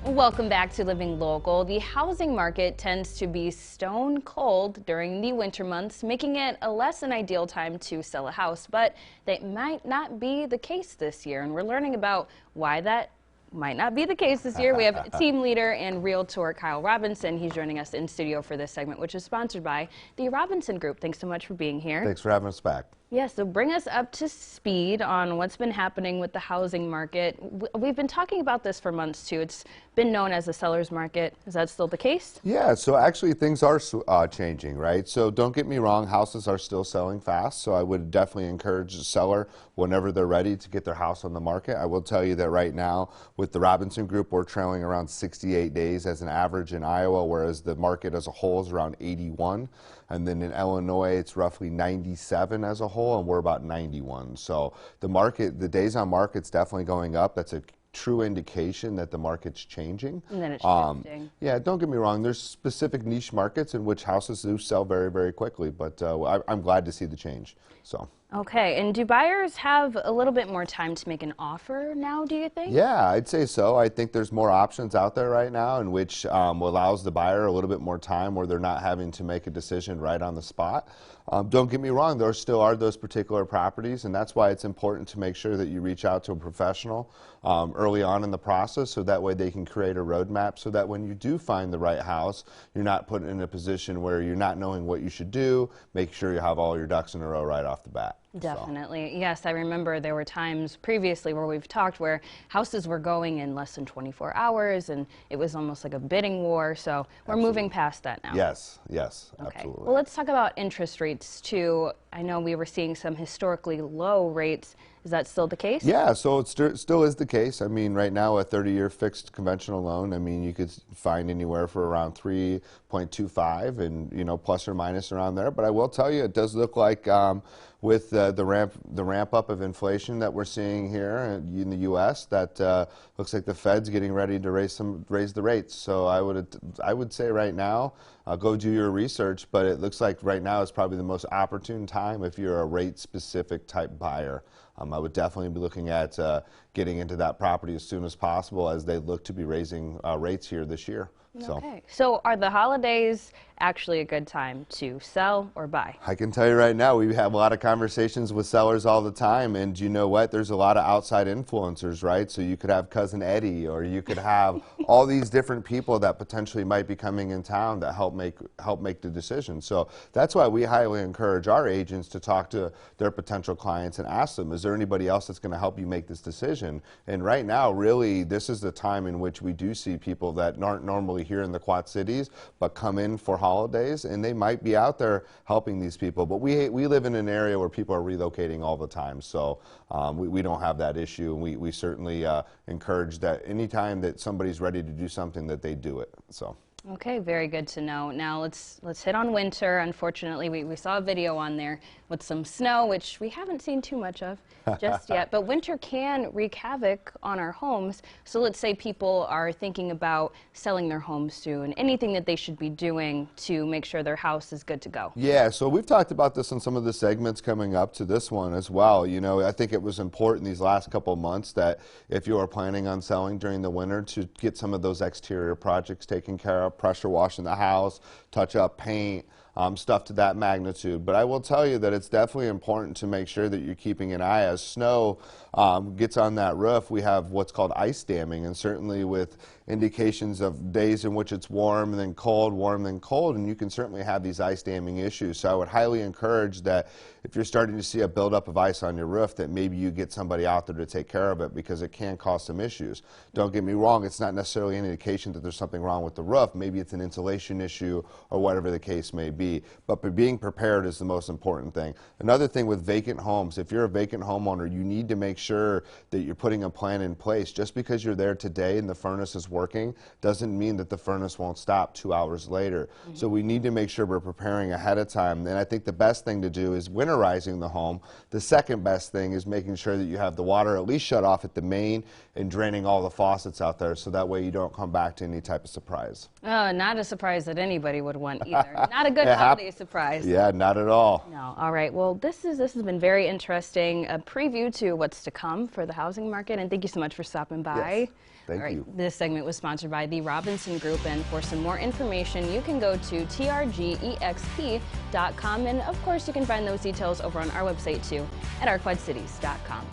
Welcome back to Living Local. The housing market tends to be stone cold during the winter months, making it a less than ideal time to sell a house. But that might not be the case this year, and we're learning about why that might not be the case this year. We have team leader and realtor Kyle Robinson. He's joining us in studio for this segment, which is sponsored by the Robinson Group. Thanks so much for being here. Thanks for having us back. Yeah, so bring us up to speed on what's been happening with the housing market. We've been talking about this for months, too. It's been known as a seller's market. Is that still the case? Yeah, so actually things are changing, right? So don't get me wrong, houses are still selling fast, so I would definitely encourage the seller whenever they're ready to get their house on the market. I will tell you that right now with the Robinson Group, we're trailing around 68 days as an average in Iowa, whereas the market as a whole is around 81. And then in Illinois, it's roughly 97 as a whole, and we're about 91. So the market, the days on market's definitely going up. That's a true indication that the market's changing. And then it's shifting. Yeah, don't get me wrong. There's specific niche markets in which houses do sell very, very quickly, but I'm glad to see the change. So. Okay, and do buyers have a little bit more time to make an offer now, do you think? Yeah, I'd say so. I think there's more options out there right now in which allows the buyer a little bit more time where they're not having to make a decision right on the spot. Don't get me wrong, there still are those particular properties, and that's why it's important to make sure that you reach out to a professional early on in the process so that way they can create a roadmap so that when you do find the right house, you're not put in a position where you're not knowing what you should do. Make sure you have all your ducks in a row right off the bat. Definitely. So. Yes, I remember there were times previously where we've talked where houses were going in less than 24 hours and it was almost like a bidding war. So we're moving past that now. Yes, Okay. absolutely. Well, let's talk about interest rates too. I know we were seeing some historically low rates. Is that still the case? Yeah, so it still is the case. I mean, right now a 30-year fixed conventional loan, I mean, you could find anywhere for around 3.25 and, you know, plus or minus around there. But I will tell you, it does look like with the ramp up of inflation that we're seeing here in the U.S., that looks like the Fed's getting ready to raise the rates. So I would say right now, go do your research, but it looks like right now is probably the most opportune time if you're a rate-specific type buyer. I would definitely be looking at getting into that property as soon as possible as they look to be raising rates here this year. Okay. So are the holidays actually a good time to sell or buy? I can tell you right now, we have a lot of conversations with sellers all the time, and you know what? There's a lot of outside influencers, right? So you could have Cousin Eddie, or you could have all these different people that potentially might be coming in town that help make the decision. So that's why we highly encourage our agents to talk to their potential clients and ask them, is there anybody else that's going to help you make this decision? And right now, really, this is the time in which we do see people that aren't normally here in the Quad Cities, but come in for holidays, and they might be out there helping these people. But we live in an area where people are relocating all the time, so we don't have that issue. And we certainly encourage that anytime that somebody's ready to do something, that they do it. So. Okay, very good to know. Now let's hit on winter. Unfortunately, we saw a video on there with some snow, which we haven't seen too much of just yet. But winter can wreak havoc on our homes. So let's say people are thinking about selling their homes soon. Anything that they should be doing to make sure their house is good to go? Yeah, so we've talked about this in some of the segments coming up to this one as well. You know, I think it was important these last couple of months that if you are planning on selling during the winter to get some of those exterior projects taken care of, pressure washing the house, touch up paint, stuff to that magnitude. But I will tell you that it's definitely important to make sure that you're keeping an eye. As snow gets on that roof, we have what's called ice damming, and certainly with indications of days in which it's warm and then cold, warm then cold, and you can certainly have these ice damming issues. So I would highly encourage that if you're starting to see a buildup of ice on your roof, that maybe you get somebody out there to take care of it, because it can cause some issues. Don't get me wrong, it's not necessarily an indication that there's something wrong with the roof. Maybe it's an insulation issue or whatever the case may be. But being prepared is the most important thing. Another thing with vacant homes, if you're a vacant homeowner, you need to make sure that you're putting a plan in place. Just because you're there today and the furnace is working doesn't mean that the furnace won't stop 2 hours later. So we need to make sure we're preparing ahead of time. And I think the best thing to do is winterizing the home. The second best thing is making sure that you have the water at least shut off at the main and draining all the faucets out there, so that way you don't come back to any type of surprise. Not a surprise that anybody would want either. Not a good holiday surprise. Yeah, not at all. No. All right. Well, this has been very interesting. A preview to what's to come for the housing market. And thank you so much for stopping by. Yes. Thank you. This segment was sponsored by the Robinson Group. And for some more information, you can go to trgexp.com. And of course, you can find those details over on our website too at arquadcities.com.